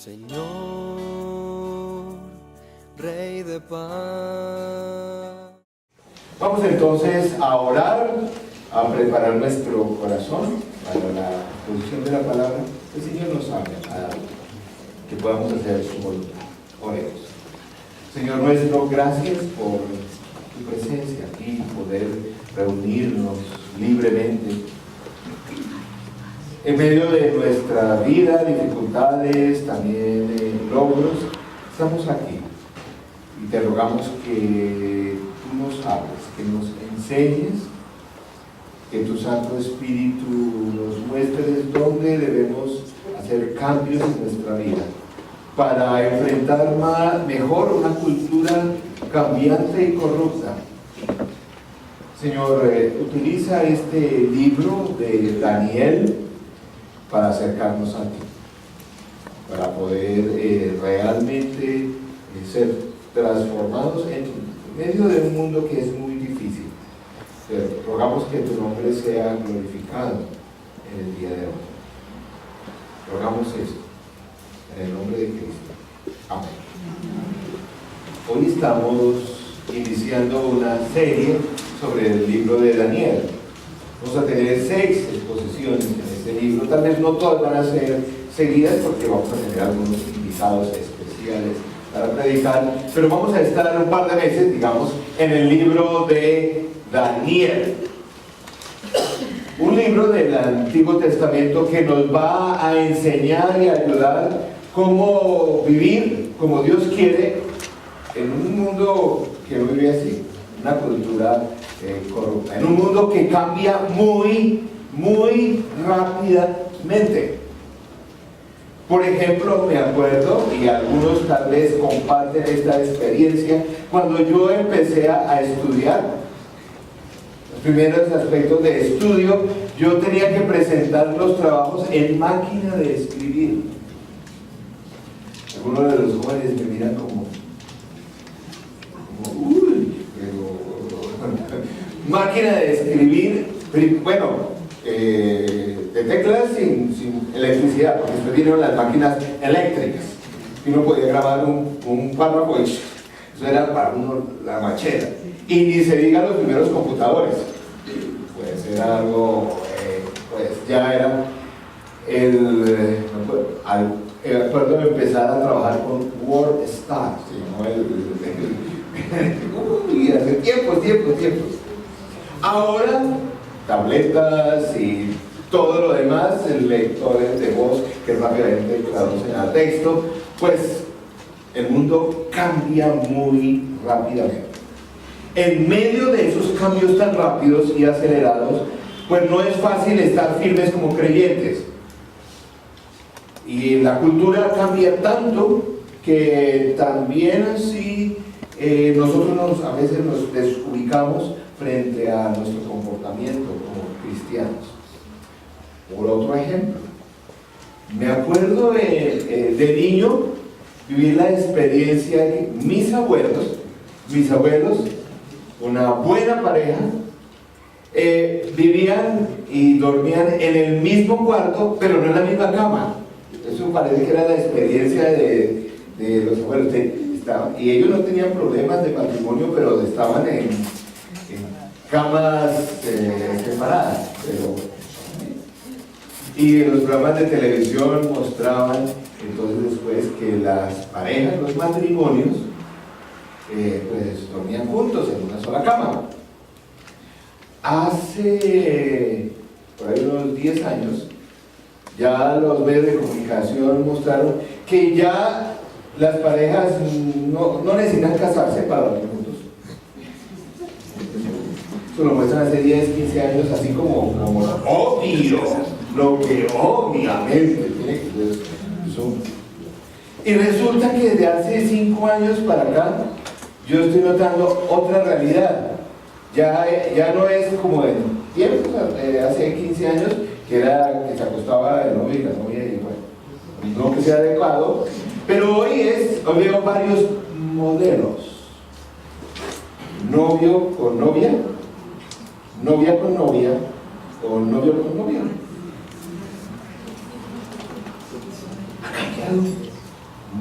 Señor, Rey de paz. Vamos entonces a orar, a preparar nuestro corazón para la exposición de la palabra. El Señor nos hable, que podamos hacer su voluntad. Oremos. Señor nuestro, gracias por tu presencia aquí, poder reunirnos libremente en medio de nuestra vida, dificultades, también logros. Estamos aquí y te rogamos que tú nos hables, que nos enseñes, que tu Santo Espíritu nos muestres dónde debemos hacer cambios en nuestra vida para enfrentar mejor una cultura cambiante y corrupta. Señor, utiliza este libro de Daniel para acercarnos a ti, para poder realmente ser transformados en medio de un mundo que es muy difícil. Pero rogamos que tu nombre sea glorificado en el día de hoy. Rogamos esto en el nombre de Cristo. Amén. Hoy estamos iniciando una serie sobre el libro de Daniel. Vamos a tener 6 exposiciones en este libro. Tal vez no todas van a ser seguidas porque vamos a tener algunos invitados especiales para predicar, pero vamos a estar un par de meses, digamos, en el libro de Daniel. Un libro del Antiguo Testamento que nos va a enseñar y ayudar cómo vivir como Dios quiere en un mundo que no vive así, una cultura corrupta, en un mundo que cambia muy rápidamente. Por ejemplo, me acuerdo, y algunos tal vez comparten esta experiencia, cuando yo empecé a estudiar, los primeros aspectos de estudio, yo tenía que presentar los trabajos en máquina de escribir. Algunos de los jóvenes me miran como uy, pero máquina de escribir, bueno, de teclas sin electricidad, porque después vinieron las máquinas eléctricas y uno podía grabar un párrafo y eso era para uno la machera, y ni se diga los primeros computadores, pues era algo, pues ya era recuerdo empezar a trabajar con WordStar, se llamó uy, hace tiempos. Ahora tabletas y todo lo demás, lectores de voz que rápidamente traducen a texto, pues el mundo cambia muy rápidamente. En medio de esos cambios tan rápidos y acelerados, pues no es fácil estar firmes como creyentes. Y la cultura cambia tanto que también así nosotros a veces nos desubicamos frente a nuestro comportamiento como cristianos. Por otro ejemplo, me acuerdo de niño vivir la experiencia de mis abuelos, una buena pareja, vivían y dormían en el mismo cuarto, pero no en la misma cama. Eso parece que era la experiencia de los abuelos. Y ellos no tenían problemas de matrimonio, pero estaban en camas separadas. Y en los programas de televisión mostraban entonces después que las parejas, los matrimonios, pues dormían juntos en una sola cama. Hace por ahí unos 10 años, ya los medios de comunicación mostraron que ya las parejas no necesitan casarse para dormir juntos. Eso lo muestran hace 10, 15 años, así como obvio, lo que obviamente tiene que ser. Y resulta que desde hace 5 años para acá, yo estoy notando otra realidad. Ya no es como en tiempos, hace 15 años, que era que se acostaba el novio y la novia, y bueno, no que sea adecuado, pero hoy veo varios modelos. Novio con novia, novia con novia, o novio con novia. Ha cambiado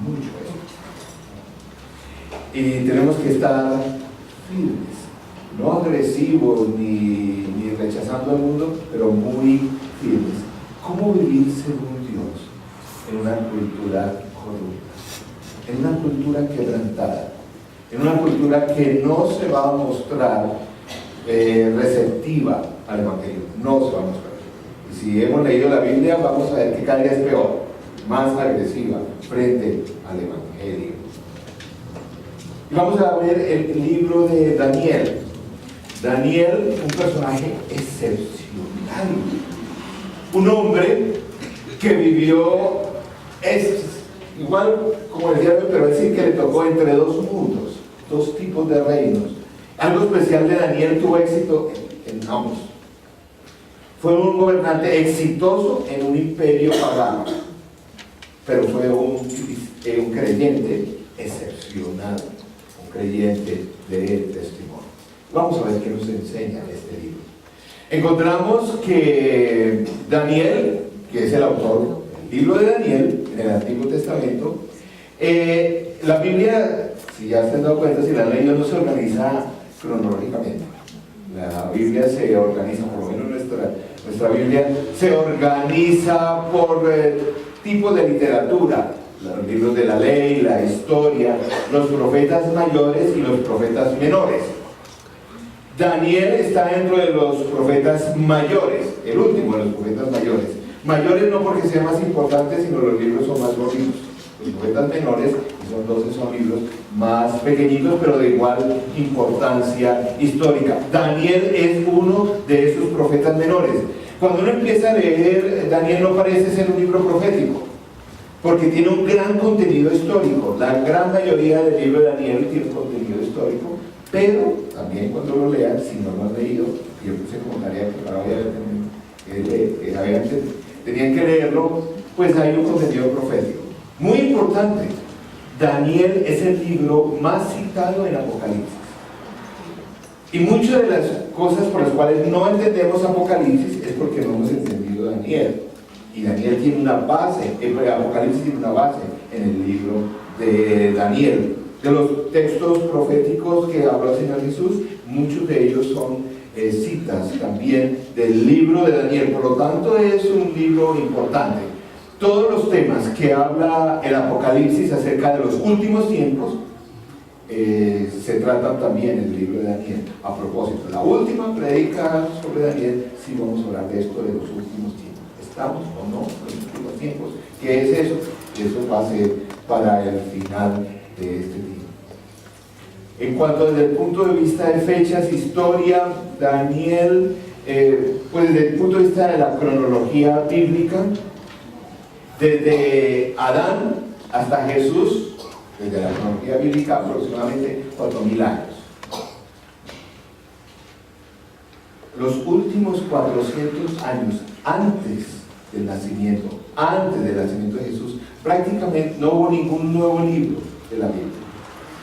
mucho eso. Y tenemos que estar firmes, no agresivos ni rechazando al mundo, pero muy firmes. ¿Cómo vivir según Dios en una cultura corrupta, en una cultura quebrantada, en una cultura que no se va a mostrar receptiva al Evangelio? No se va a mostrar. Y si hemos leído la Biblia, vamos a ver que cada día es peor, más agresiva frente al Evangelio. Y vamos a ver el libro de Daniel. Daniel, un personaje excepcional, un hombre que vivió, es igual como decía, pero es decir que le tocó entre dos mundos, dos tipos de reinos. Algo especial de Daniel, tuvo éxito en ambos. Fue un gobernante exitoso en un imperio pagano, pero fue un creyente excepcional, un creyente de testimonio. Vamos a ver qué nos enseña este libro. Encontramos que Daniel, que es el autor del libro de Daniel en el Antiguo Testamento, la Biblia, si ya se han dado cuenta, si la han leído, no se organiza cronológicamente. La Biblia se organiza, por lo menos nuestra Biblia, se organiza por tipo de literatura. Los libros de la ley, la historia, los profetas mayores y los profetas menores. Daniel está dentro de los profetas mayores, el último de los profetas mayores. Mayores no porque sean más importantes, sino los libros son más gorditos. Los profetas menores, que son 12, son libros más pequeñitos, pero de igual importancia histórica. Daniel es uno de esos profetas menores. Cuando uno empieza a leer, Daniel no parece ser un libro profético, porque tiene un gran contenido histórico. La gran mayoría del libro de Daniel tiene un contenido histórico, pero también cuando lo lean, si no lo han leído, yo puse como tarea que para hoy tenían que leerlo, pues hay un contenido profético. Muy importante, Daniel es el libro más citado en Apocalipsis. Y muchas de las cosas por las cuales no entendemos Apocalipsis es porque no hemos entendido Daniel. Y Daniel tiene una base, Apocalipsis tiene una base en el libro de Daniel. De los textos proféticos que habló el Señor Jesús, muchos de ellos son citas también del libro de Daniel. Por lo tanto, es un libro importante. Todos los temas que habla el Apocalipsis acerca de los últimos tiempos se tratan también en el libro de Daniel. A propósito, la última predica sobre Daniel, sí vamos a hablar de esto de los últimos tiempos. ¿Estamos o no en los últimos tiempos? ¿Qué es eso? Eso va a ser para el final de este tiempo. En cuanto desde el punto de vista de fechas, historia, Daniel, pues desde el punto de vista de la cronología bíblica, desde Adán hasta Jesús, desde la cronología bíblica, aproximadamente 4.000 años. Los últimos 400 años antes del nacimiento de Jesús, prácticamente no hubo ningún nuevo libro de la Biblia.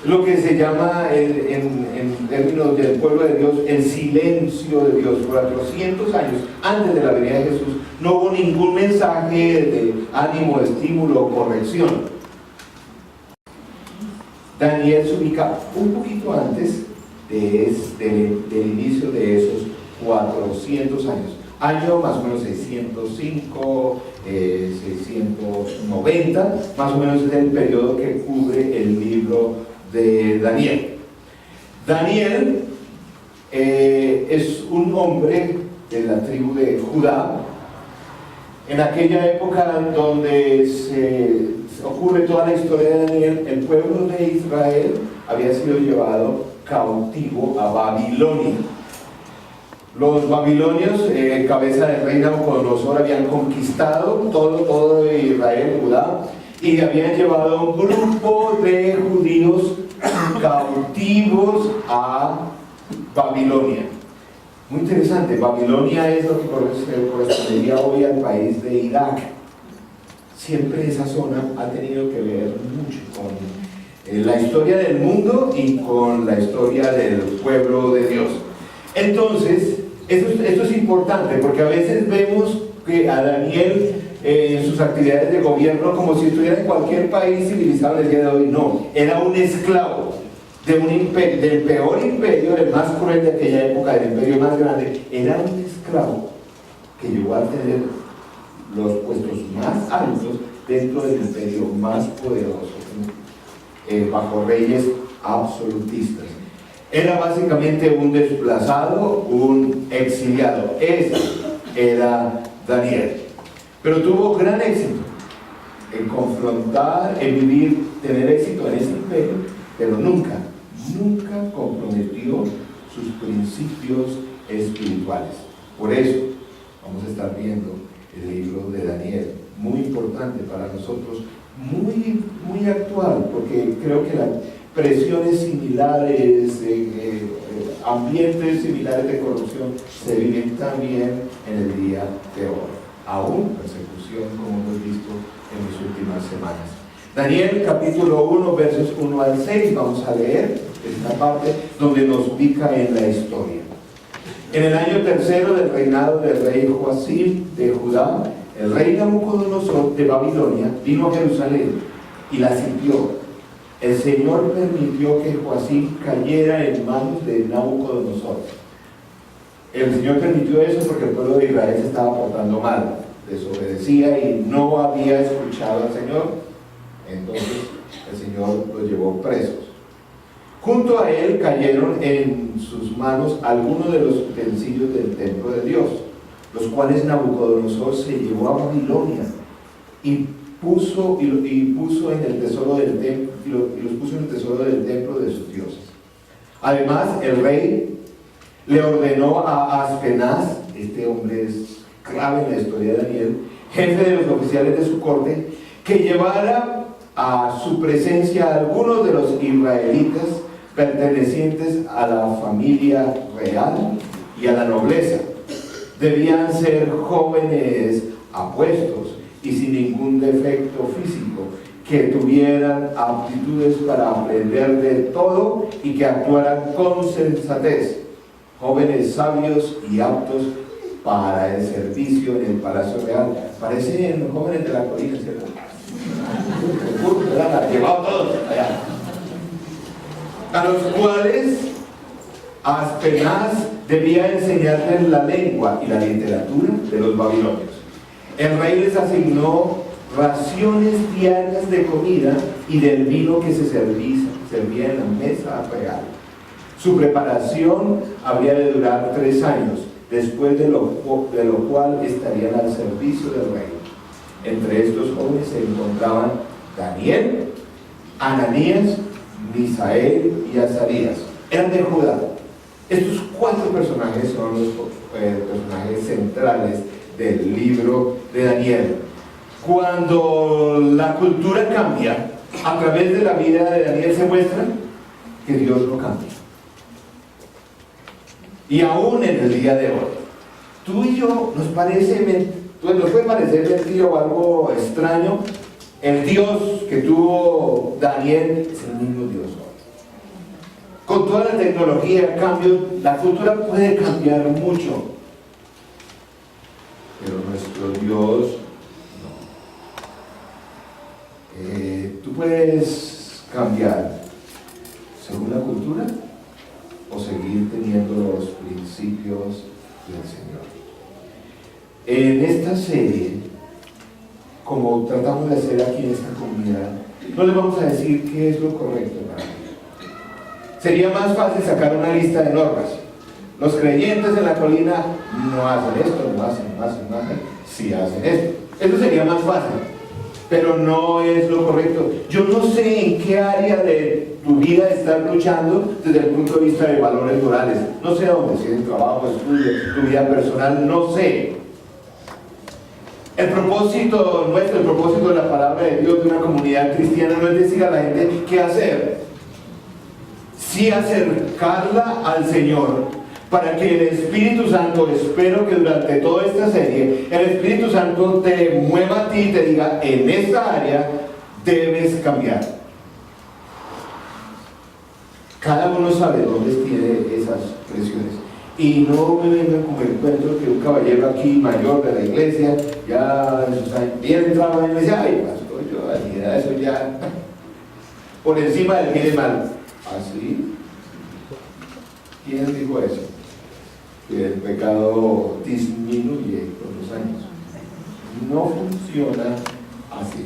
Lo que se llama en términos del pueblo de Dios, el silencio de Dios. Por 400 años antes de la venida de Jesús no hubo ningún mensaje de ánimo, estímulo o corrección. Daniel se ubica un poquito antes del inicio de esos 400 años. Año más o menos 605, 690, más o menos es el periodo que cubre el libro de Daniel. Daniel es un hombre de la tribu de Judá, en aquella época donde se ocurre toda la historia de Daniel. El pueblo de Israel había sido llevado cautivo a Babilonia. Los babilonios, cabeza del rey Nabucodonosor, habían conquistado todo Israel, Judá, y habían llevado a un grupo de judíos cautivos a Babilonia. Muy interesante, Babilonia es lo que correspondería hoy al país de Irak. Siempre esa zona ha tenido que ver mucho con la historia del mundo y con la historia del pueblo de Dios. Entonces, esto es importante porque a veces vemos que a Daniel en sus actividades de gobierno como si estuviera en cualquier país civilizado en el día de hoy. No, era un esclavo de un imperio, del peor imperio, el más cruel de aquella época, del imperio más grande. Era un esclavo que llegó a tener los puestos más altos dentro del imperio más poderoso, bajo reyes absolutistas. Era básicamente un desplazado, un exiliado. Ese era Daniel. Pero tuvo gran éxito en confrontar, en vivir, tener éxito en ese imperio, pero nunca comprometió sus principios espirituales. Por eso vamos a estar viendo el libro de Daniel, muy importante para nosotros, muy actual, porque creo que las presiones similares, ambientes similares de corrupción se viven también en el día de hoy, aún persecución como hemos visto en las últimas semanas. Daniel capítulo 1 versos 1 al 6, vamos a leer esta parte donde nos ubica en la historia. En el año tercero del reinado del rey Joacim de Judá, el rey Nabucodonosor de Babilonia vino a Jerusalén y la sitió. El Señor permitió que Joacim cayera en manos de Nabucodonosor. El Señor permitió eso porque el pueblo de Israel se estaba portando mal, desobedecía y no había escuchado al Señor. Entonces el Señor los llevó presos. Junto a él cayeron en sus manos algunos de los utensilios del templo de Dios, los cuales Nabucodonosor se llevó a Babilonia y puso en el tesoro del templo, y los puso en el tesoro del templo de sus dioses. Además, el rey le ordenó a Aspenaz, este hombre es clave en la historia de Daniel, jefe de los oficiales de su corte, que llevara a su presencia a algunos de los israelitas pertenecientes a la familia real y a la nobleza. Debían ser jóvenes apuestos y sin ningún defecto físico, que tuvieran aptitudes para aprender de todo y que actuaran con sensatez, jóvenes sabios y aptos para el servicio en el Palacio Real. Parecen los jóvenes de la colina, ¿cierto? Llevado todos allá. A los cuales Aspenaz debía enseñarles la lengua y la literatura de los babilonios. El rey les asignó raciones diarias de comida y del vino que se servía en la mesa real. Su preparación habría de durar 3 años, después de lo cual estarían al servicio del rey. Entre estos jóvenes se encontraban Daniel, Ananías, Misael y Azarías. Eran de Judá. Estos 4 personajes son los personajes centrales del libro de Daniel. Cuando la cultura cambia, a través de la vida de Daniel se muestra que Dios no cambia. Y aún en el día de hoy, tú y yo nos puede parecer mentira o algo extraño. El Dios que tuvo Daniel es el mismo Dios hoy. Con toda la tecnología, cambio, la cultura puede cambiar mucho, pero nuestro Dios no. Tú puedes cambiar según la cultura o seguir teniendo los principios del Señor. En esta serie, como tratamos de hacer aquí en esta comunidad, no les vamos a decir qué es lo correcto para mí. Sería más fácil sacar una lista de normas. Los creyentes en la colina no hacen esto, no hacen, sí hacen esto. Eso sería más fácil, pero no es lo correcto. Yo no sé en qué área de tu vida estás luchando desde el punto de vista de valores morales. No sé dónde, si es el trabajo, estudio, tu vida personal, no sé. El propósito nuestro, el propósito de la palabra de Dios de una comunidad cristiana no es decir a la gente qué hacer, sí acercarla al Señor, para que el Espíritu Santo, espero que durante toda esta serie, el Espíritu Santo te mueva a ti y te diga, en esta área debes cambiar. Cada uno sabe dónde tiene esas presiones. Y no me vengan con el cuento que un caballero aquí mayor de la iglesia, ya en sus años, bien entraba y me decía, ay, pastor, yo a mi edad eso ya por encima del bien y mal. ¿Así? ¿Quién dijo eso? Que el pecado disminuye con los años. No funciona así.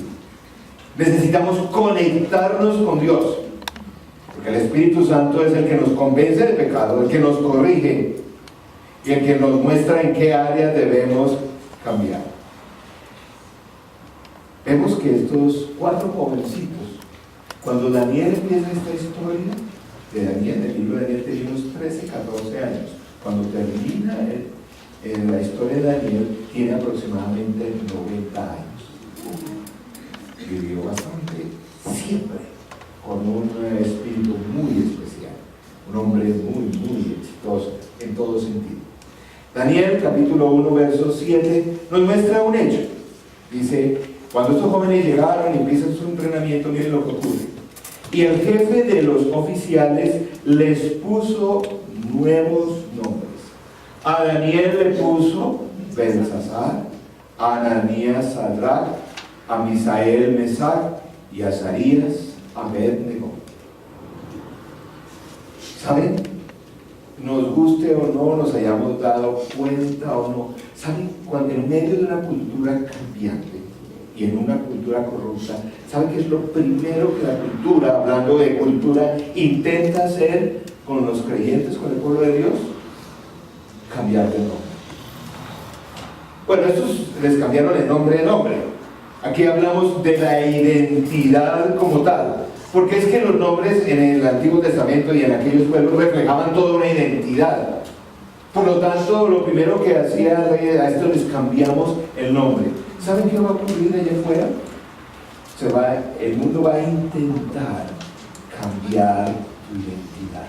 Necesitamos conectarnos con Dios, porque el Espíritu Santo es el que nos convence del pecado, el que nos corrige y el que nos muestra en qué áreas debemos cambiar. Vemos que estos 4 jovencitos, cuando Daniel empieza esta historia de Daniel, el libro de Daniel, tenía unos 13, 14 años. Cuando termina en la historia de Daniel, tiene aproximadamente 90 años. Vivió bastante, siempre con un espíritu muy especial, un hombre muy exitoso en todo sentido. Daniel, capítulo 1, verso 7, nos muestra un hecho. Dice, cuando estos jóvenes llegaron y empiezan su entrenamiento, miren lo que ocurre. Y el jefe de los oficiales les puso nuevos nombres. A Daniel le puso Belsasar, a Ananías Sadrach, a Misael Mesac y a Azarías Abednego. ¿Saben? Nos guste o no, nos hayamos dado cuenta o no, ¿saben? Cuando en medio de una cultura cambiante y en una cultura corrupta, ¿saben qué es lo primero que la cultura, hablando de cultura, intenta hacer con los creyentes, con el pueblo de Dios? Cambiar de nombre. Bueno, estos les cambiaron el nombre de nombre. Aquí hablamos de la identidad como tal, porque es que los nombres en el Antiguo Testamento y en aquellos pueblos reflejaban toda una identidad. Por lo tanto, lo primero que hacía el rey, a esto les cambiamos el nombre. ¿Saben qué va a ocurrir allá afuera? El mundo va a intentar cambiar tu identidad.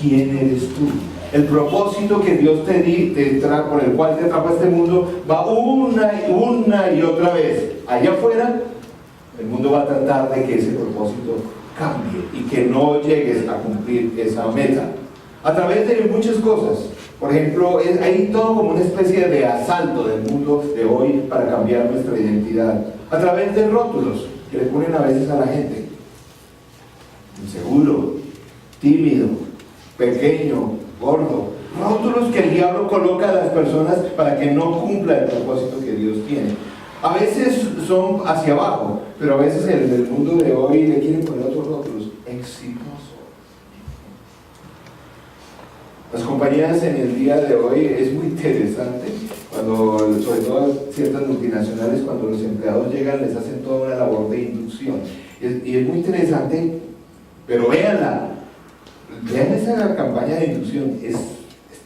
¿Quién eres tú? El propósito que Dios por el cual te trajo a este mundo va una y otra vez. Allá afuera, el mundo va a tratar de que ese propósito cambie y que no llegues a cumplir esa meta. A través de muchas cosas. Por ejemplo, hay todo como una especie de asalto del mundo de hoy para cambiar nuestra identidad. A través de rótulos que le ponen a veces a la gente. Inseguro, tímido, pequeño, gordo. Rótulos que el diablo coloca a las personas para que no cumpla el propósito que Dios tiene. A veces son hacia abajo, pero a veces en el mundo de hoy le quieren poner otros rótulos. Exitoso. Las compañías en el día de hoy es muy interesante, sobre todo ciertas multinacionales, cuando los empleados llegan les hacen toda una labor de inducción. Y es muy interesante, pero véanla. Vean esa campaña de inducción, es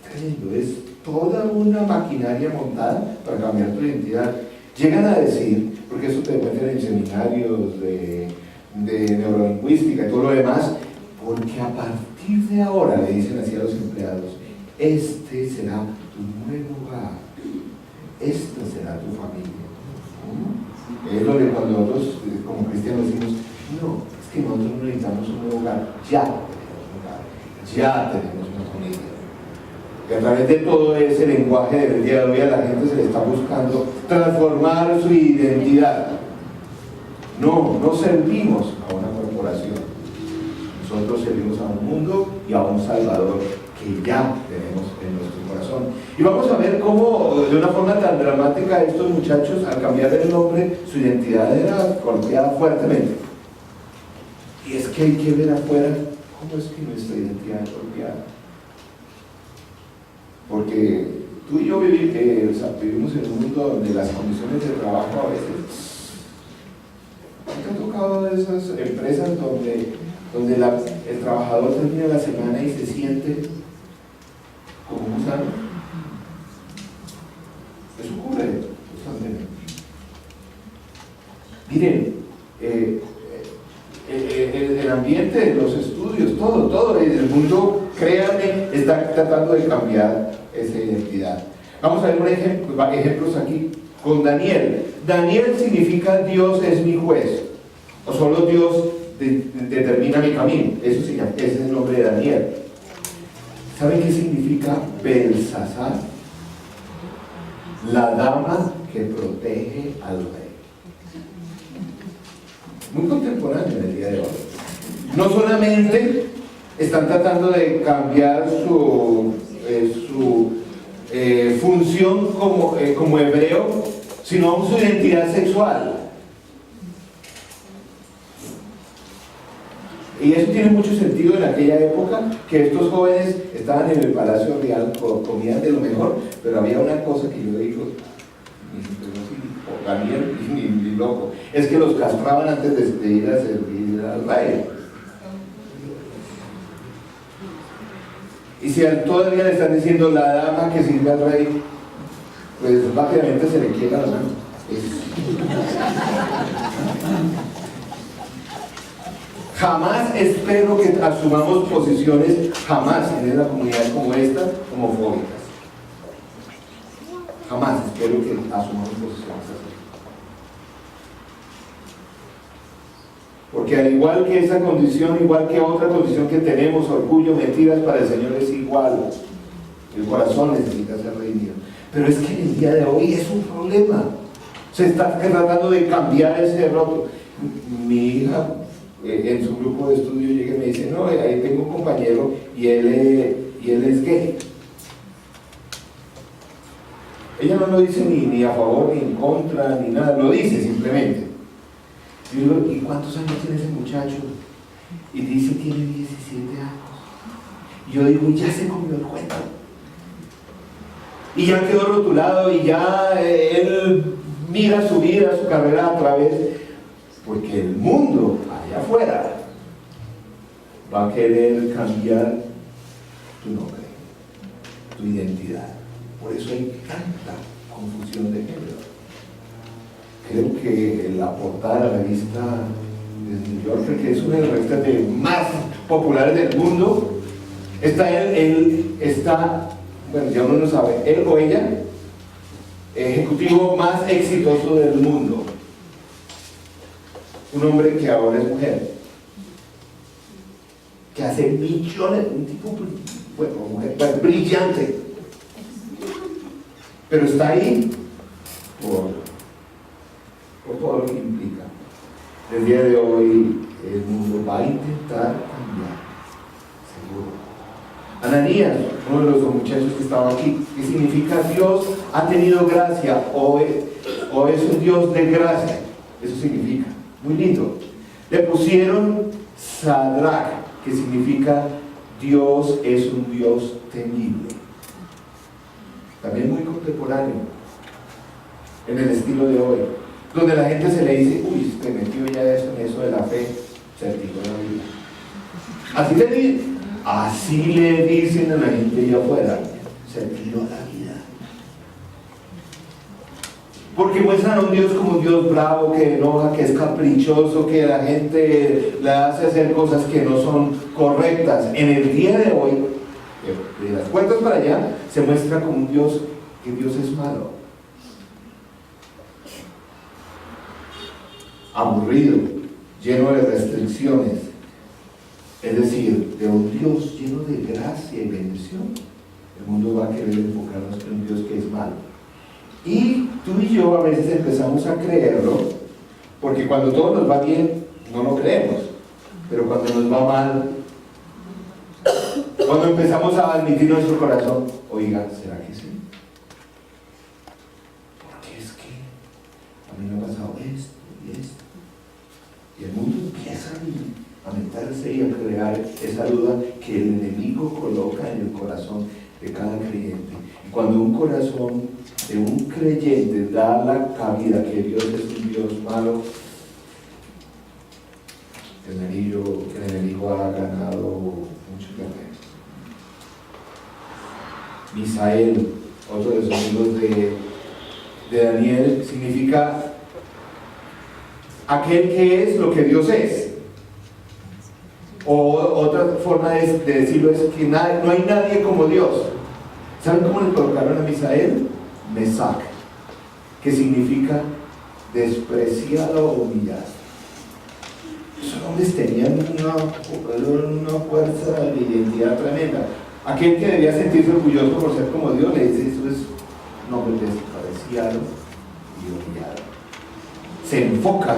tremendo, es toda una maquinaria montada para cambiar tu identidad. Llegan a decir, porque eso te encuentran en seminarios de neurolingüística y todo lo demás, porque a partir de ahora, le dicen así a los empleados, este será tu nuevo hogar, esta será tu familia. Es lo que cuando nosotros como cristianos decimos, no, es que nosotros no necesitamos un nuevo hogar, ya tenemos una familia. Y a través de todo ese lenguaje del día de hoy a la gente se le está buscando transformar su identidad. No servimos a una corporación. Nosotros servimos a un mundo y a un Salvador que ya tenemos en nuestro corazón. Y vamos a ver cómo de una forma tan dramática estos muchachos, al cambiar el nombre, su identidad era golpeada fuertemente. Y es que hay que ver afuera cómo es que nuestra identidad es golpeada. Porque tú y yo vivimos en un mundo donde las condiciones de trabajo a veces... ¿Te han tocado esas empresas donde el trabajador termina la semana y se siente como un gusano? Eso ocurre constantemente. Miren, el ambiente de los estudios, todo el mundo, créanme, está tratando de cambiar esa identidad. Vamos a ver ejemplos aquí con Daniel. Daniel significa Dios es mi juez, o solo Dios determina mi camino. Ese es el nombre de Daniel. ¿Saben qué significa Belsasar? La dama que protege al rey. Muy contemporáneo en el día de hoy. No solamente están tratando de cambiar su función como hebreo, sino su identidad sexual. Y eso tiene mucho sentido en aquella época, que estos jóvenes estaban en el Palacio Real, comían de lo mejor, pero había una cosa que yo digo, Daniel, ni loco, es que los castraban antes de ir a servir al rey. Y si todavía le están diciendo la dama que sirve al rey, pues rápidamente se le quiebra la mano. Jamás espero que asumamos posiciones, jamás en una comunidad como esta, homofóbicas. Jamás espero que asumamos posiciones así. Porque al igual que esa condición, igual que otra condición que tenemos, orgullo, mentiras, para el Señor es igual. El corazón necesita ser redimido. Pero es que en el día de hoy es un problema. Se está tratando de cambiar ese rótulo. Mi hija, en su grupo de estudio, llega y me dice, no, ahí tengo un compañero y él es gay. Ella no lo dice ni a favor, ni en contra, ni nada, lo dice simplemente. Y yo digo, ¿y cuántos años tiene ese muchacho? Y dice, tiene 17 años. Y yo digo, ya se comió el cuento. Y ya quedó rotulado y ya él mira su vida, su carrera a través, porque el mundo allá afuera va a querer cambiar tu nombre, tu identidad. Por eso hay tanta confusión de género. Creo que la portada de la revista de New Yorker, que es una de las revistas más populares del mundo, él está, bueno, ya uno no sabe, él o ella, ejecutivo más exitoso del mundo. Un hombre que ahora es mujer, que hace millones, un tipo, bueno, mujer, pues, brillante, pero está ahí por todo lo que implica. El día de hoy el mundo va a intentar cambiar, seguro. Ananías, uno de los muchachos que estaba aquí, ¿qué significa? Dios ha tenido gracia o es un Dios de gracia. Eso significa, muy lindo. Le pusieron Sadrach, que significa Dios es un Dios temible. También muy contemporáneo en el estilo de hoy, donde la gente se le dice, uy, te metió ya en eso de la fe, se retiró la vida. Así le dicen a la gente allá afuera, se retiró la vida. Porque muestran a un Dios como un Dios bravo, que enoja, que es caprichoso, que la gente le hace hacer cosas que no son correctas. En el día de hoy, de las puertas para allá, se muestra como un Dios, que Dios es malo, aburrido, lleno de restricciones, es decir, de un Dios lleno de gracia y bendición. El mundo va a querer enfocarnos en un Dios que es malo. Y tú y yo a veces empezamos a creerlo, porque cuando todo nos va bien, no lo creemos, pero cuando nos va mal, cuando empezamos a admitir nuestro corazón, oiga, ¿será que sí? Porque es que a mí me ha pasado esto y esto. Y el mundo empieza a meterse y a crear esa duda que el enemigo coloca en el corazón de cada creyente. Y cuando un corazón de un creyente da la cabida que Dios es un Dios malo, el enemigo ha ganado mucho terreno. Misael, otro de los amigos de Daniel, significa aquel que es lo que Dios es. O otra forma de decirlo es que no hay nadie como Dios. ¿Saben cómo le colocaron a Misael? Mesac, que significa despreciado o humillado. Esos hombres tenían una fuerza de identidad tremenda. Aquel que debía sentirse orgulloso por ser como Dios le dice, eso es nombre despreciado y humillado. Se enfoca,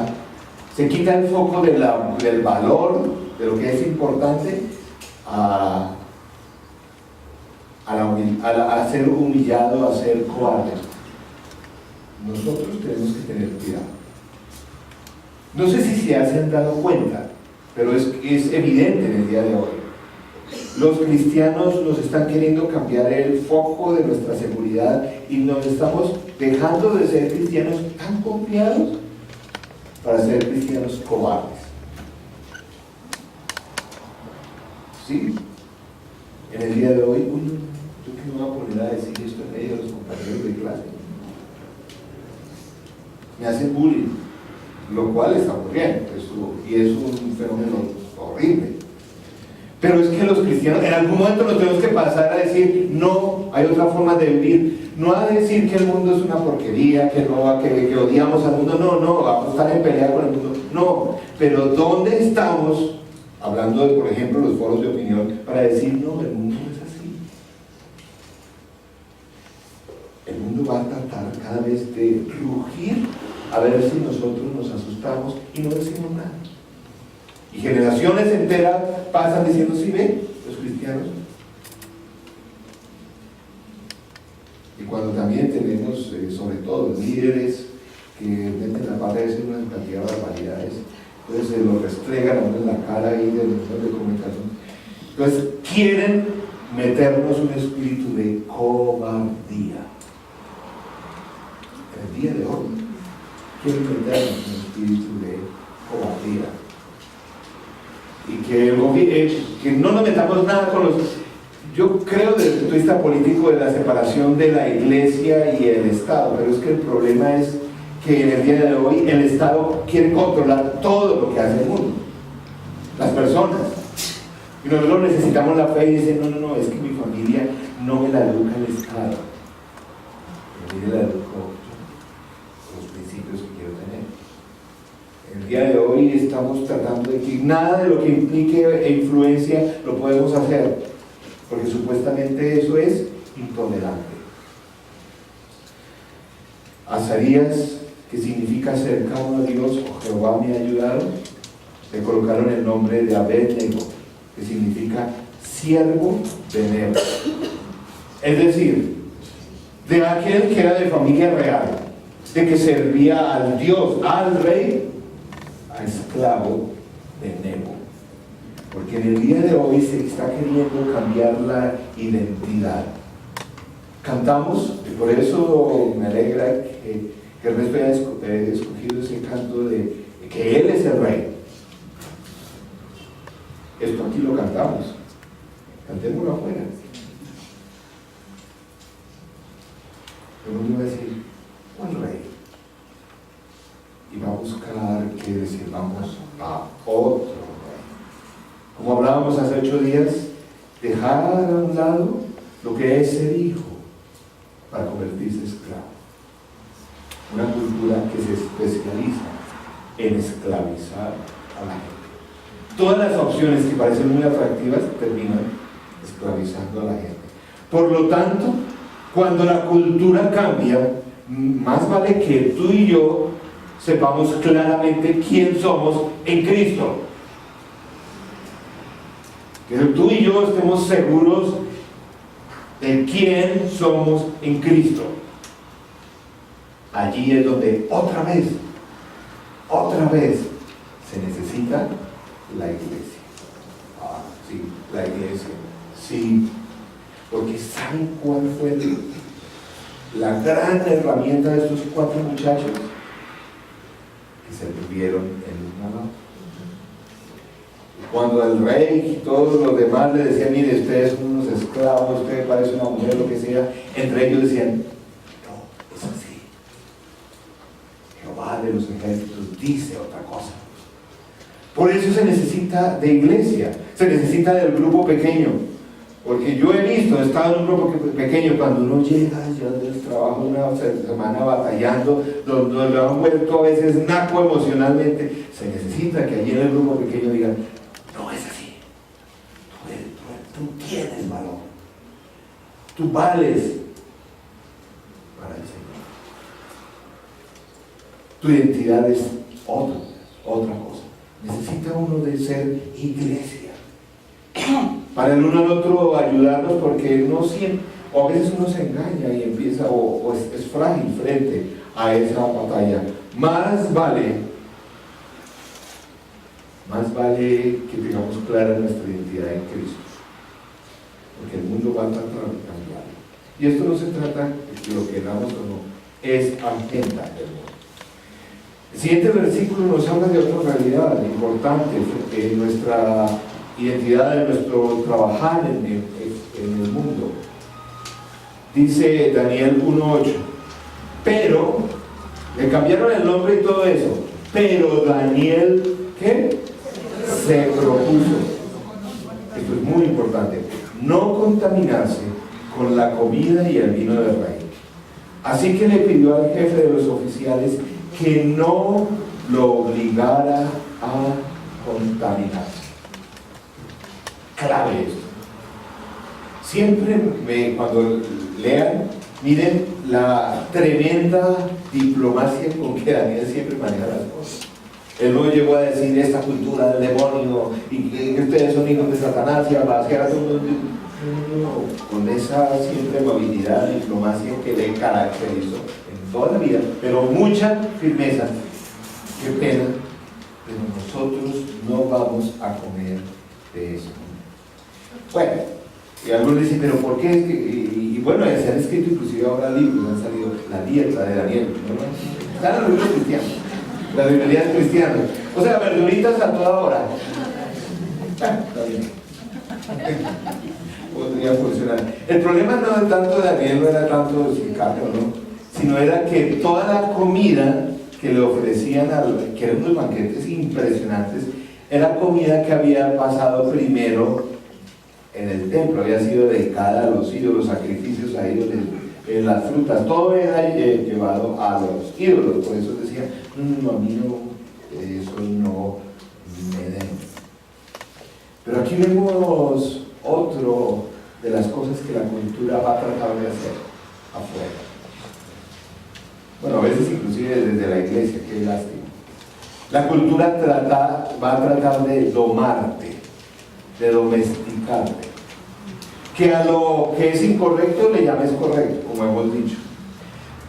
se quita el foco del valor, de lo que es importante, a ser humillado, a ser cobarde. Nosotros tenemos que tener cuidado. No sé si se han dado cuenta, pero es evidente en el día de hoy. Los cristianos nos están queriendo cambiar el foco de nuestra seguridad y nos estamos dejando de ser cristianos tan confiados para ser cristianos cobardes. ¿Sí? En el día de hoy, ¿yo qué me voy a poner a decir esto en medio de los compañeros de clase? Me hacen bullying, lo cual está muy bien, y es un fenómeno horrible. Pero es que los cristianos en algún momento nos tenemos que pasar a decir, no, hay otra forma de vivir, no a decir que el mundo es una porquería, que odiamos al mundo, no, vamos a estar en pelea con el mundo, no, pero ¿dónde estamos? Hablando de, por ejemplo, los foros de opinión, para decir, no, el mundo no es así. El mundo va a tratar cada vez de rugir a ver si nosotros nos asustamos y no decimos nada. Y generaciones enteras pasan diciendo, ¿sí ven? Los cristianos. Y cuando también tenemos, sobre todo, líderes que meten la pata de decir una cantidad de barbaridades, entonces se lo restregan a uno en la cara ahí de los medios de comunicación. Entonces quieren meternos un espíritu de cobardía. En el día de hoy quieren meternos un espíritu de cobardía. Y que no nos metamos nada con los... Yo creo desde el punto de vista político de la separación de la iglesia y el Estado, pero es que el problema es que en el día de hoy el Estado quiere controlar todo lo que hace el mundo, las personas. Y nosotros necesitamos la fe y dicen, no, es que mi familia no me la educa el Estado, me la educo con los principios que quiero tener. El día de hoy estamos tratando de que nada de lo que implique influencia lo podemos hacer, porque supuestamente eso es intolerante. Azarías, que significa cercano a Dios o Jehová me ha ayudado, le colocaron el nombre de Abed-nego, que significa siervo de Nebo. Es decir, de aquel que era de familia real, de que servía al Dios, al rey, a esclavo de Nebo. Porque en el día de hoy se está queriendo cambiar la identidad. Cantamos, y por eso me alegra que Ernesto haya escogido ese canto de que Él es el Rey. Esto aquí lo cantamos, cantémoslo afuera. El mundo va a decir, ¿cuál Rey? Y va a buscar que le sirvamos a otro Rey. Como hablábamos hace 8 días, dejar a un lado lo que es ser hijo para convertirse en esclavo. Una cultura que se especializa en esclavizar a la gente. Todas las opciones que parecen muy atractivas terminan esclavizando a la gente. Por lo tanto, cuando la cultura cambia, más vale que tú y yo sepamos claramente quién somos en Cristo. Que tú y yo estemos seguros de quién somos en Cristo. Allí es donde otra vez se necesita la iglesia. Sí, la iglesia. Sí, porque ¿saben cuál fue la gran herramienta de estos 4 muchachos? Que se tuvieron en una mano. Cuando el rey y todos los demás le decían, mire, ustedes son unos esclavos, ustedes parecen una mujer, lo que sea, entre ellos decían, no, es así. Jehová de los ejércitos dice otra cosa. Por eso se necesita de iglesia, se necesita del grupo pequeño. Porque yo he visto, he estado en un grupo pequeño, cuando uno llega ya del trabajo una semana batallando, donde lo han vuelto a veces naco emocionalmente, se necesita que allí en el grupo pequeño digan, no es así, tú tienes valor, Tú vales para el Señor. Tu identidad es otra cosa. Necesita uno de ser iglesia. Para el uno al otro ayudarnos, porque no siempre, o a veces uno se engaña y empieza, o es frágil frente a esa batalla. Más vale que tengamos clara nuestra identidad en Cristo, porque el mundo va a tratar de cambiar. Y esto no se trata de que lo queramos o no, es agenda del mundo. El siguiente versículo nos habla de otra realidad importante en nuestra identidad, en nuestro trabajar en el mundo. Dice Daniel 1:8, pero le cambiaron el nombre y todo eso, pero Daniel, ¿qué? Se propuso, esto es muy importante, no contaminarse con la comida y el vino del rey. Así que le pidió al jefe de los oficiales que no lo obligara a contaminarse. Clave esto. Siempre cuando lean, miren la tremenda diplomacia con que Daniel siempre maneja las cosas. Él no llegó a decir esta cultura del demonio y que ustedes son hijos de Satanás y a vaciar a todo el mundo. No, con esa siempre amabilidad, diplomacia que le caracterizó en toda la vida, pero mucha firmeza. Qué pena, pero nosotros no vamos a comer de eso. Bueno, y algunos dicen, pero ¿por qué? Y bueno, se han escrito inclusive ahora libros, han salido la dieta de Daniel, ¿no? Están en los libros cristianos, la Biblia es cristiana. O sea, verduritas a toda hora. Está bien. Podría funcionar. El problema no era tanto de Daniel, no era tanto si carne o no, sino era que toda la comida que le ofrecían, que eran unos banquetes impresionantes, era comida que había pasado primero en el templo, había sido dedicada a los ídolos, sacrificios a ídolos, las frutas, todo era llevado a los ídolos. Por eso decían, no, a mí no, eso no me den. Pero aquí vemos otro de las cosas que la cultura va a tratar de hacer afuera. Bueno, a veces inclusive desde la iglesia, qué lástima. La cultura va a tratar de domarte, de domesticarte. Que a lo que es incorrecto le llames correcto, como hemos dicho.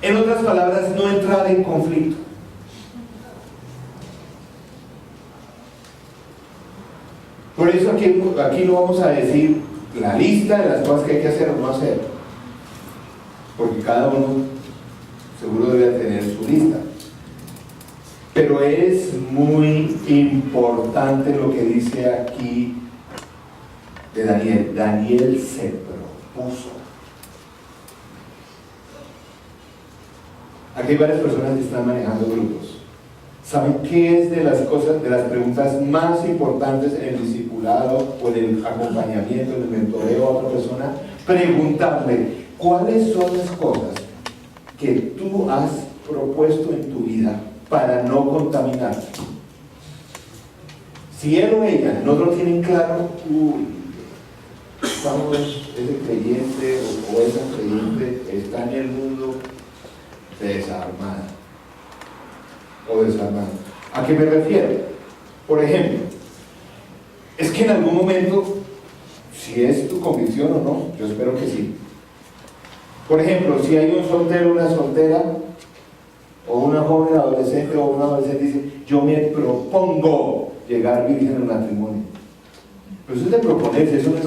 En otras palabras, no entrar en conflicto. Por eso aquí no vamos a decir la lista de las cosas que hay que hacer o no hacer, porque cada uno seguro debe tener su lista. Pero es muy importante lo que dice aquí de Daniel. Daniel se propuso. Aquí hay varias personas que están manejando grupos. ¿Saben qué es de las cosas, de las preguntas más importantes en el discipulado o en el acompañamiento, en el mentoreo a otra persona? Preguntarle, ¿cuáles son las cosas que tú has propuesto en tu vida para no contaminarte? Si él o ella no lo tienen claro, estamos, ese creyente o esa creyente está en el mundo desarmada o desarmado. ¿A qué me refiero? Por ejemplo, es que en algún momento, si es tu convicción o no, yo espero que sí. Por ejemplo, si hay un soltero, una soltera, o una joven adolescente o un adolescente dice, yo me propongo llegar virgen al matrimonio. Pero eso es de proponerse, eso no es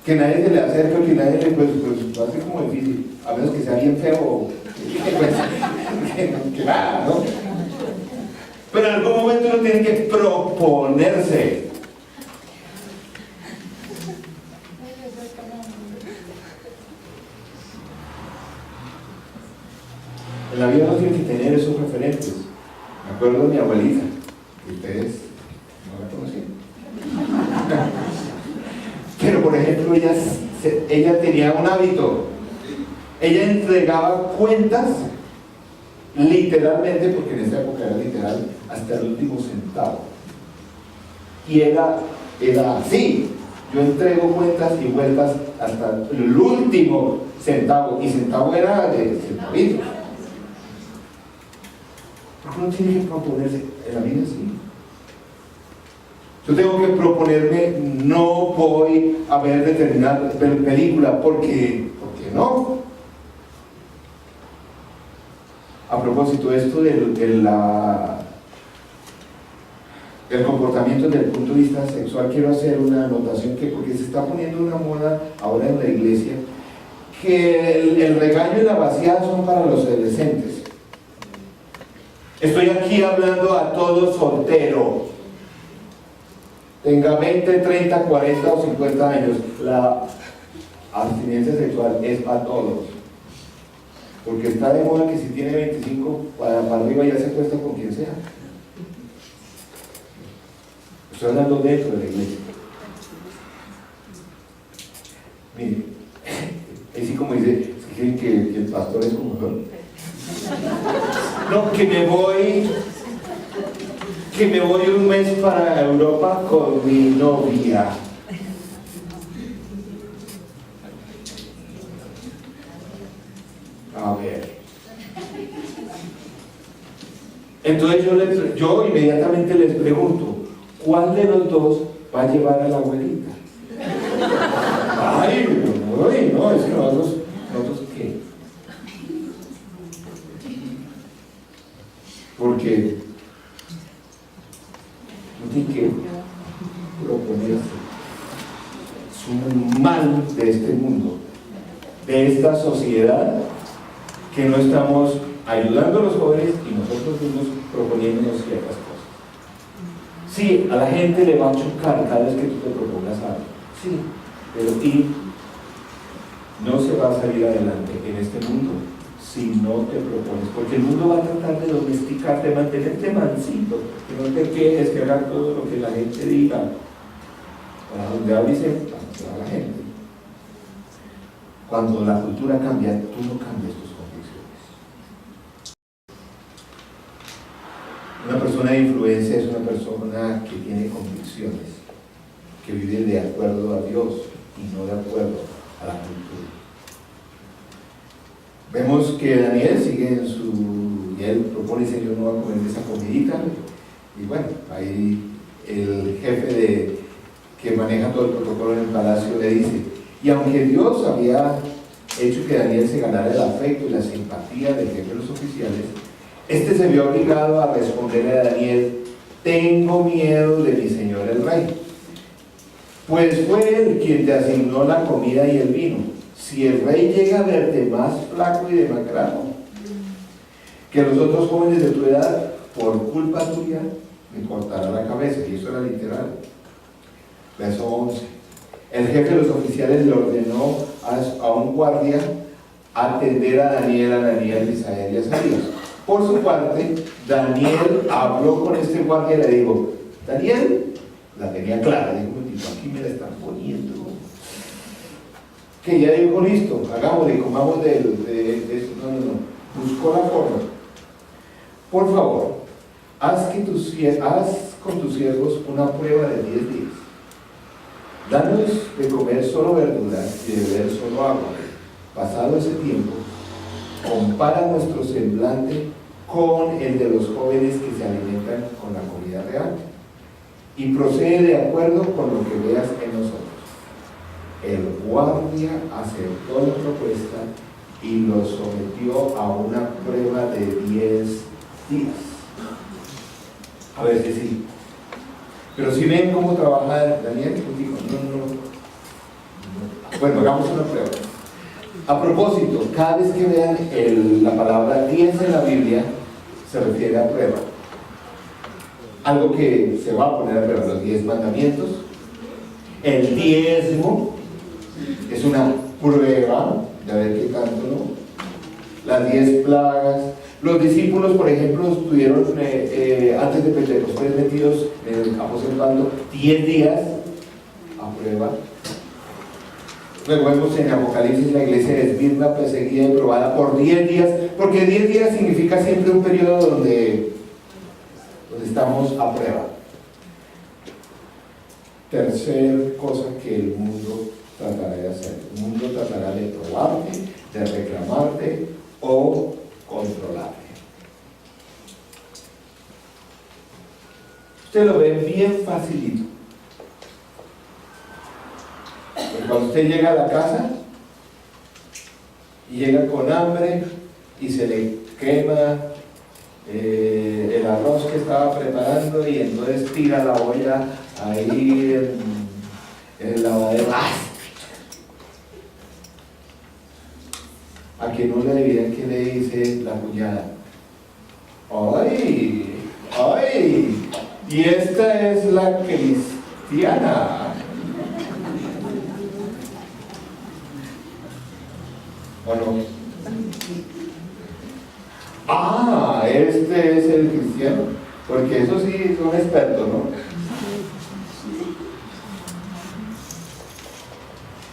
que nadie se le acerque o que nadie le, pues va a ser como difícil, a menos que sea bien feo o que nada, ¿no? Pero en algún momento uno tiene que proponerse. En la vida uno tiene que tener esos referentes. Me acuerdo de mi abuelita, que ustedes no la conocían. Pero por ejemplo, ella tenía un hábito. Ella entregaba cuentas, literalmente, porque en esa época era literal, hasta el último centavo. Y era así. Yo entrego cuentas y vueltas hasta el último centavo, y centavo era de centavitos. Porque uno tiene que proponerse en la vida así. Yo tengo que proponerme, no voy a ver determinada película porque no. A propósito, esto del comportamiento desde el punto de vista sexual, quiero hacer una anotación porque se está poniendo una moda ahora en la iglesia, que el regaño y la vaciada son para los adolescentes. Estoy aquí hablando a todo soltero, tenga 20, 30, 40 o 50 años, la abstinencia sexual es para todos, porque está de moda que si tiene 25 para arriba ya se acuesta con quien sea. Estoy hablando dentro de la iglesia. Mire, así como dice, creen que el pastor es como yo. No, que me voy un mes para Europa con mi novia. A ver. Entonces yo inmediatamente les pregunto, ¿cuál de los dos va a llevar a la abuelita? Ay, no, es que nosotros ¿qué? Porque no tiene que proponerse. Es un mal de este mundo, de esta sociedad, que no estamos ayudando a los jóvenes y nosotros mismos proponiéndonos ciertas cosas. Sí, a la gente le va a chocar cada vez que tú te propongas algo. Sí, pero no se va a salir adelante en este mundo si no te propones, porque el mundo va a tratar de domesticarte, mantenerte mansito, que no te quejes, que hagas todo lo que la gente diga. Para donde hables, para la gente. Cuando la cultura cambia, tú no cambias tus convicciones. Una persona de influencia es una persona que tiene convicciones, que vive de acuerdo a Dios y no de acuerdo a la cultura. Vemos que Daniel sigue y él propone, Señor, no va a comer de esa comidita, y bueno, ahí el jefe que maneja todo el protocolo en el palacio le dice, y aunque Dios había hecho que Daniel se ganara el afecto y la simpatía del jefe de los oficiales, este se vio obligado a responderle a Daniel, tengo miedo de mi señor el rey, pues fue él quien te asignó la comida y el vino. Si el rey llega a verte más flaco y demacrado que los otros jóvenes de tu edad, por culpa tuya, me cortará la cabeza. Y eso era literal. Verso 11. El jefe de los oficiales le ordenó a un guardia atender a Daniel, Ananías, Misael y Azarías. Por su parte, Daniel habló con este guardia y le dijo, Daniel, la tenía clara, dijo, aquí me la están poniendo. Que ya dijo, listo, hagámosle, comamos de eso. No. Buscó la forma. Por favor, haz con tus siervos una prueba de 10 días. Danos de comer solo verduras y de beber solo agua. Pasado ese tiempo, compara nuestro semblante con el de los jóvenes que se alimentan con la comida real y procede de acuerdo con lo que veas en nosotros. El guardia aceptó la propuesta y lo sometió a una prueba de 10 días. A ver si sí. Pero si ven cómo trabaja Daniel, pues dijo, no. Bueno, hagamos una prueba. A propósito, cada vez que vean la palabra 10 en la Biblia, se refiere a prueba. Algo que se va a poner a prueba, los 10 mandamientos, el diezmo, es una prueba de ver qué tanto, ¿no? Las 10 plagas. Los discípulos, por ejemplo, estuvieron antes de Pentecostés metidos en el aposentado 10 días a prueba. Luego vemos en Apocalipsis la iglesia es misma, perseguida y probada por 10 días, porque 10 días significa siempre un periodo donde estamos a prueba. tercer cosa que el mundo tratará de hacer. El mundo tratará de probarte, de reclamarte o controlarte. Usted lo ve bien facilito. Porque cuando usted llega a la casa y llega con hambre y se le quema el arroz que estaba preparando y entonces tira la olla ahí en el lavadero. A que no le adivinen qué le dice la cuñada. ¡Ay! ¡Ay! Y esta es la cristiana. ¿O no? Ah, este es el cristiano. Porque eso sí es un experto, ¿no?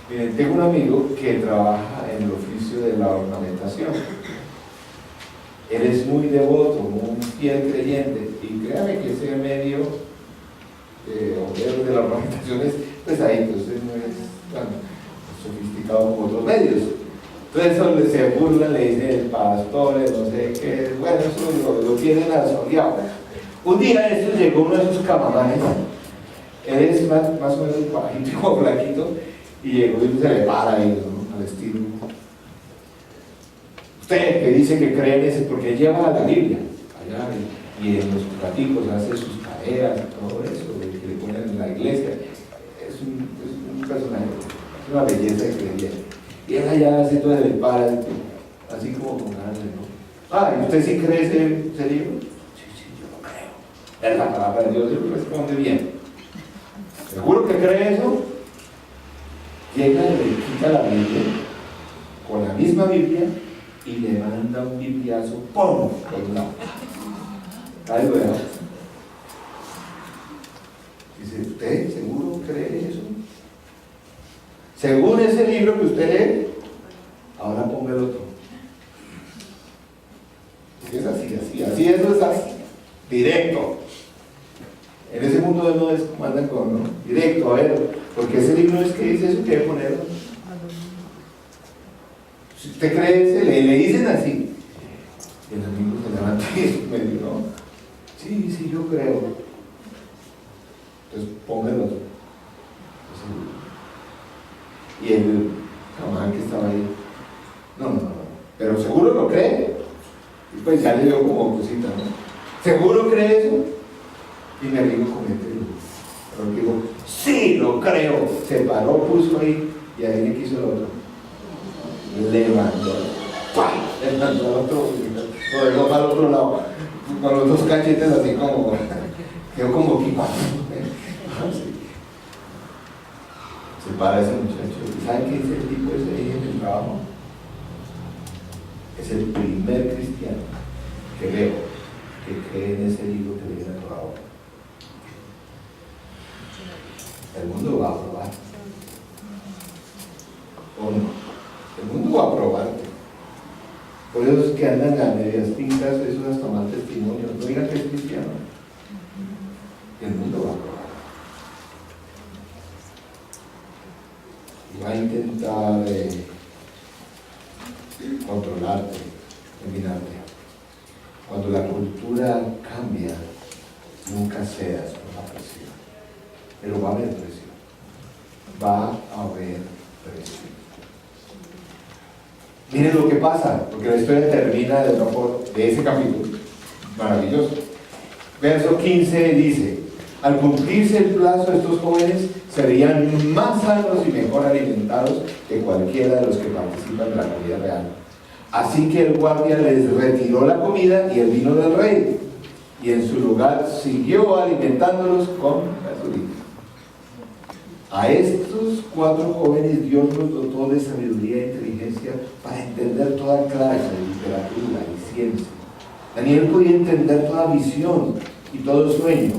Miren, tengo un amigo que trabaja en el oficio de la ornamentación. Él es muy devoto, un fiel creyente, y créame que ese medio de la ornamentación es pesadito, entonces no es tan sofisticado como otros medios. Entonces eso se burlan, le dicen pastores, no sé qué, bueno, eso lo tienen asoleado. Un día esto llegó uno de sus camaradas, él es más o menos bajito, como flaquito, y llegó y se le para ahí, ¿no? Al estilo. Usted que dice que cree en ese, porque lleva la Biblia allá y en los platicos hace sus tareas y todo eso, que le ponen en la iglesia. Es un personaje, es una belleza de creyente. Y él allá hace todo el para, así como con ganas de no. Ah, ¿y usted sí cree ese libro? Sí, yo lo creo. Es la palabra de Dios, él responde bien. ¿Seguro que cree eso? Llega y le quita la Biblia, con la misma Biblia, y le manda un bibliazo, ¡pum!, por un lado. Ahí lo veo. Dice, ¿usted seguro cree eso? Según ese libro que usted lee, ahora ponga el otro. Es así, eso es así, directo. En ese mundo no es como andan con, ¿no? Directo, a ver, porque ese libro es que dice eso, que debe ponerlo. Si usted cree ese, le dicen así. Y el amigo se levanta y me dijo, no, sí, yo creo. Entonces ponga el otro. Y el camarón que estaba ahí, no, pero seguro lo cree. Y pues ya le dio como cosita, ¿no? ¿Seguro cree eso? Y mi amigo comete, pero digo, sí, lo creo. Se paró, puso ahí, y ahí le quiso el otro. Levantó, ¡pam!, levantó al otro, lo dejó para el otro lado, con los dos cachetes así como, quedó como equipado. Se para ese muchacho. ¿Y saben qué dice el tipo ese ahí en el trabajo? Es el primer cristiano que veo que cree en ese libro que viene a trabajo. El mundo va a aprobar. ¿O no? El mundo va a aprobarte. Por eso es que andan a medias tintas, eso hasta mal testimonio. No digan que es cristiano. El mundo va a aprobar. Y va a intentar controlarte, dominarte. Cuando la cultura cambia, nunca cedas por la presión. Pero va a haber presión. Va a haber presión. Miren lo que pasa, porque la historia termina de ese capítulo maravilloso. Verso 15 dice: al cumplirse el plazo, estos jóvenes serían más sanos y mejor alimentados que cualquiera de los que participan de la comida real. Así que el guardia les retiró la comida y el vino del rey, y en su lugar siguió alimentándolos con gasolina. A estos 4 jóvenes Dios los dotó de sabiduría e inteligencia para entender toda clase de literatura y ciencia. Daniel podía entender toda visión y todo sueño.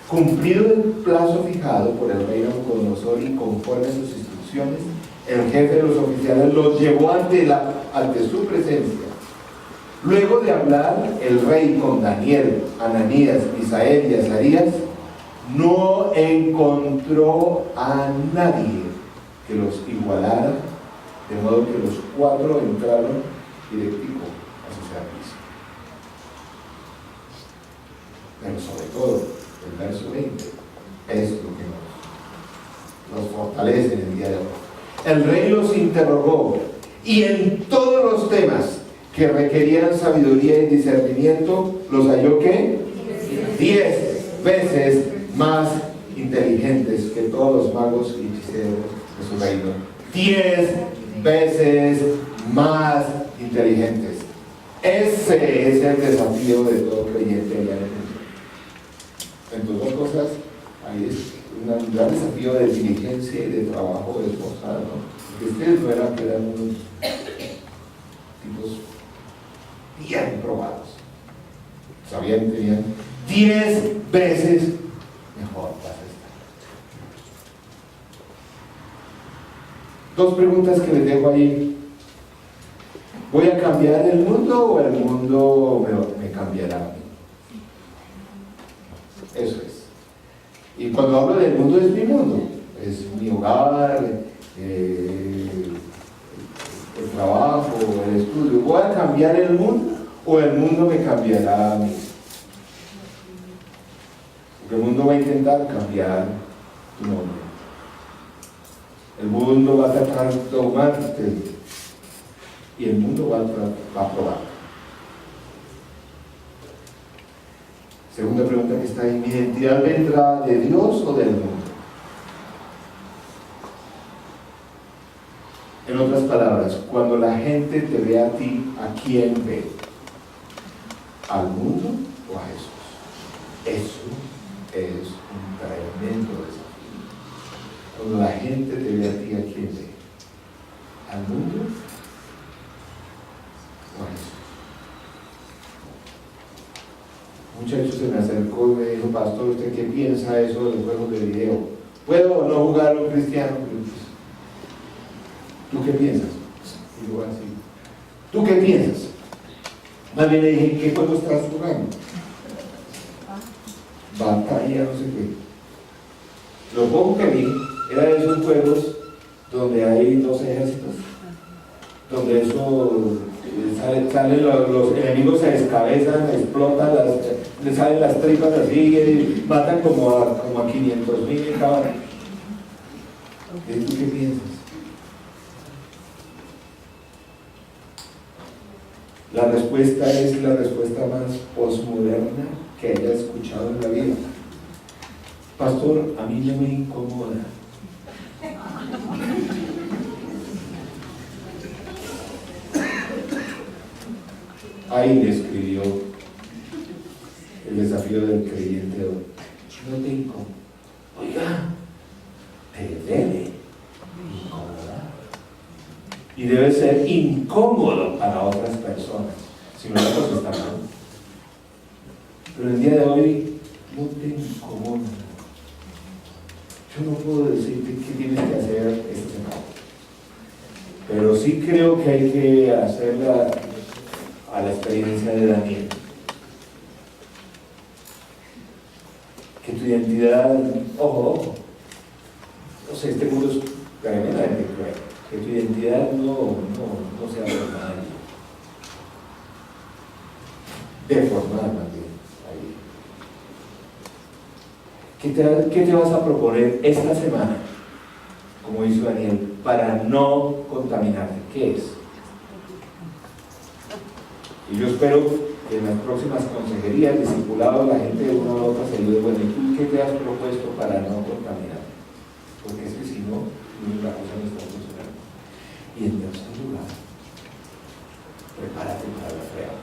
Cumplido el plazo fijado por el rey Nabucodonosor y conforme a sus instrucciones, el jefe de los oficiales los llevó ante su presencia. Luego de hablar el rey con Daniel, Ananías, Misael y Azarías, no no encontró a nadie que los igualara, de modo que los 4 entraron directico a su servicio. Pero sobre todo, el verso 20 es lo que nos fortalece en el día de hoy. El rey los interrogó, y en todos los temas que requerían sabiduría y discernimiento, los halló ¿qué? 10 veces más inteligentes que todos los magos y hechiceros de su reino. 10 veces más inteligentes. Ese es el desafío de todo creyente allá en el mundo. Entre otras cosas, ahí es un gran desafío de diligencia y de trabajo de esforzado, ¿no? Porque ustedes no eran unos tipos bien probados. Sabían que tenían 10 veces mejor para estar. 2 preguntas que les dejo ahí. ¿Voy a cambiar el mundo o el mundo me cambiará a mí? Eso es. Y cuando hablo del mundo, es mi mundo, es mi hogar, el trabajo, el estudio. ¿Voy a cambiar el mundo o el mundo me cambiará a mí? Porque el mundo va a intentar cambiar tu nombre. El mundo va a tratar de tomarte y el mundo va a probar. Segunda pregunta que está ahí: ¿mi identidad vendrá de Dios o del mundo? En otras palabras, cuando la gente te ve a ti, ¿a quién ve? ¿Al mundo o a Jesús? Eso es un tremendo desafío. Cuando la gente te ve a ti, ¿a quién ve? ¿Al mundo o a Jesús? Un muchacho se me acercó y me dijo: pastor, ¿usted qué piensa eso de los juegos de video? ¿Puedo o no jugar a un cristiano? ¿Tú qué piensas? Y yo así: ¿tú qué piensas? Más bien le dije: ¿qué juego estás jugando? Batalla, no sé qué. Lo poco que vi era de esos juegos donde hay 2 ejércitos, donde eso salen los enemigos, se descabezan, explotan, les salen las tripas así y matan como a 500,000 en cada. ¿Y tú qué piensas? La respuesta es la respuesta más posmoderna que haya escuchado en la vida. Pastor, a mí no me incomoda. Ahí escribió el desafío del creyente hoy. No te incomoda. Oiga, te debe incomodar. Y debe ser incómodo para otras personas. Si no, la cosa está mal. Pero el día de hoy no te incomoda. Yo no puedo decirte qué tienes que hacer esta semana. Pero sí creo que hay que hacerla a la experiencia de Daniel. Que tu identidad, ojo, no sé, este mundo es tremendamente cruel. Que tu identidad no sea formada, deformada también. ¿Qué te vas a proponer esta semana, como hizo Daniel, para no contaminarte? ¿Qué es? Y yo espero que en las próximas consejerías, discipulados, la gente de una u otra se ayude. Bueno, ¿y tú qué te has propuesto para no contaminarte? Porque es que si no, la cosa no está funcionando. Y en tercer lugar, prepárate para la prueba.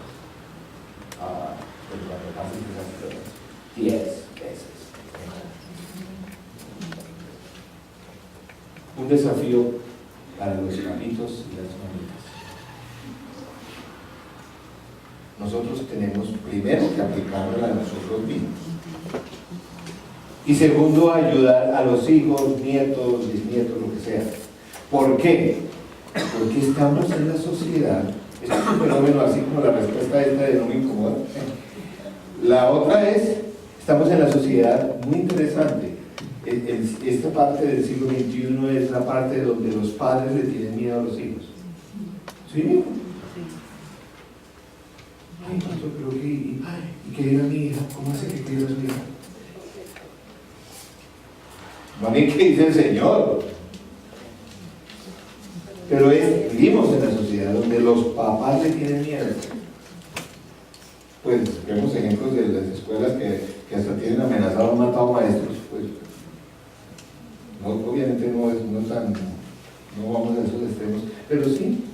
Pues cuando pases esas pruebas, 10 veces. Un desafío para los papitos y las mamitas. Nosotros tenemos primero que aplicarlo a nosotros mismos. Y segundo, ayudar a los hijos, nietos, bisnietos, lo que sea. ¿Por qué? Porque estamos en la sociedad. Esto es un fenómeno así como la respuesta esta de no me incomoda. La otra es, estamos en la sociedad muy interesante, esta parte del siglo XXI es la parte donde los padres le tienen miedo a los hijos. ¿Sí? Ay, pastor, pero ¿qué? ¿Y qué dirá mi hija? ¿Cómo hace que quiera su hija? Mami, ¿qué dice el Señor? Pero vivimos en la sociedad donde los papás le tienen miedo. Pues vemos ejemplos de las escuelas que hasta tienen amenazado o matado maestros. Pues no, obviamente no vamos a esos extremos, pero sí.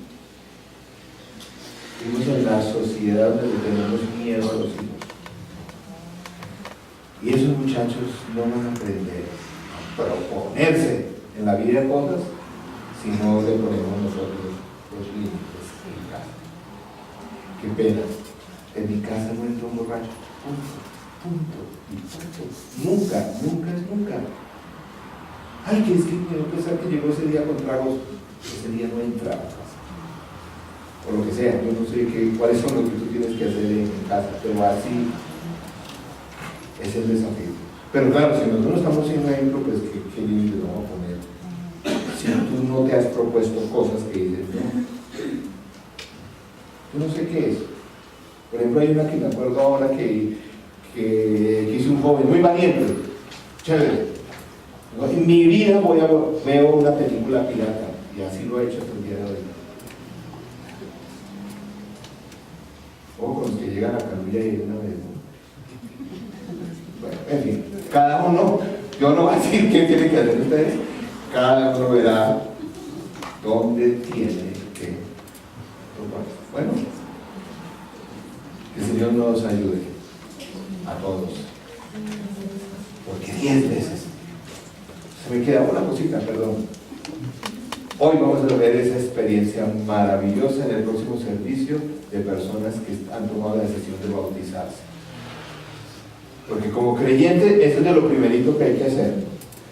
Vivimos en la sociedad donde tenemos miedo a los hijos. Y esos muchachos no van a aprender a proponerse en la vida cosas si no le ponemos nosotros los límites en casa. Qué pena. En mi casa no entra un borracho. Punto. Nunca. Ay, que es que me dio pesar que llegó ese día con tragos. Ese día no entra a casa. O lo que sea, yo no sé cuáles son los que tú tienes que hacer en casa, pero así es el desafío. Pero claro, si nosotros estamos siendo ejemplo, pues ¿qué límites vamos a poner? Si tú no te has propuesto cosas que dices, no, yo no sé qué es. Por ejemplo, hay una que me acuerdo ahora que hizo un joven muy valiente, chévere. En mi vida veo una película pirata, y así lo he hecho hasta el día de hoy. O con los que llegan a Caluya y una vez, ¿no? Bueno, en fin, cada uno, yo no voy a decir qué tienen que hacer ustedes, cada uno verá dónde tiene que tomar. Bueno, que el Señor nos ayude a todos, porque 10 veces, se me queda una cosita, perdón. Hoy vamos a ver esa experiencia maravillosa en el próximo servicio de personas que han tomado la decisión de bautizarse. Porque como creyente, eso es de lo primerito que hay que hacer.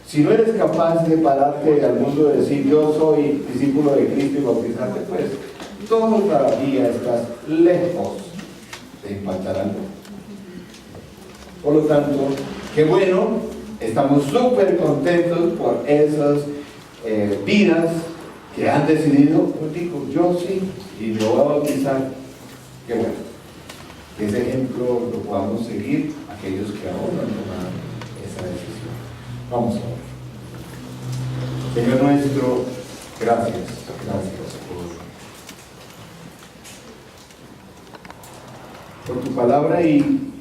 Si no eres capaz de pararte al mundo y decir yo soy discípulo de Cristo y bautizarte, pues todavía estás lejos de impactar algo. Por lo tanto, qué bueno, estamos súper contentos por esas vidas que han decidido, pues digo, yo sí, y me voy a bautizar. Qué bueno, que ese ejemplo lo podamos seguir aquellos que aún no han tomado esa decisión. Vamos a ver. Señor nuestro, gracias por tu palabra, y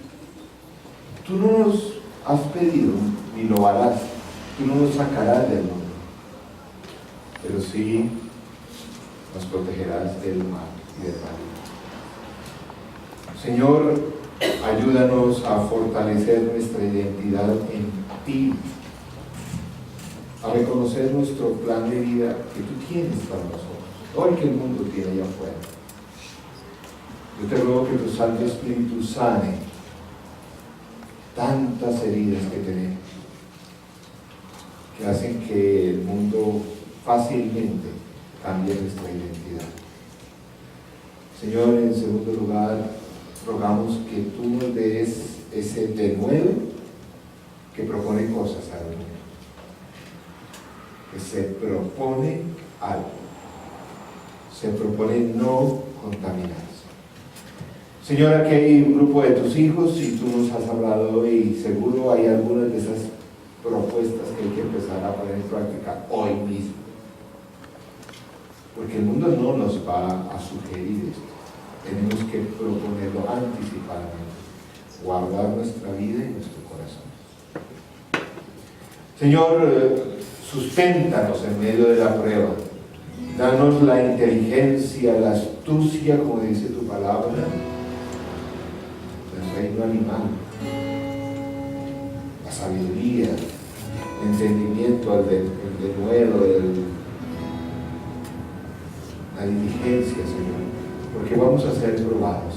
tú no nos has pedido ni lo harás, tú no nos sacarás del mundo, pero sí nos protegerás del mal y del mal. Señor, ayúdanos a fortalecer nuestra identidad en ti, a reconocer nuestro plan de vida que tú tienes para nosotros, no el que el mundo tiene allá afuera. Yo te ruego que tu Santo Espíritu sane tantas heridas que tenemos, que hacen que el mundo fácilmente cambie nuestra identidad. Señor, en segundo lugar, rogamos que tú nos des ese denuedo que propone cosas al mundo, que se propone algo, se propone no contaminarse. Señor, aquí hay un grupo de tus hijos y tú nos has hablado, y seguro hay algunas de esas propuestas que hay que empezar a poner en práctica hoy mismo, porque el mundo no nos va a sugerir esto. Tenemos que proponerlo anticipadamente, guardar nuestra vida y nuestro corazón. Señor, susténtanos en medio de la prueba, danos la inteligencia, la astucia, como dice tu palabra, del reino animal, la sabiduría, el entendimiento, el denuedo, la diligencia, Señor, porque vamos a ser probados.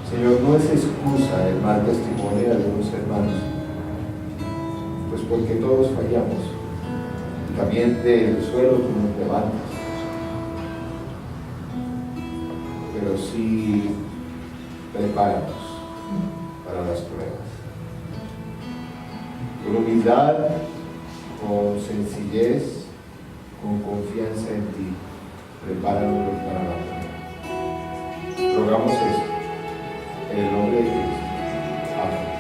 Señor, no es excusa el mal testimonio de algunos hermanos, pues porque todos fallamos, y también del suelo tú nos levantas, pero sí prepáranos para las pruebas. con humildad, con sencillez, con confianza en ti. Prepáranos para la prueba. Rogamos esto en el nombre de Cristo. Amén.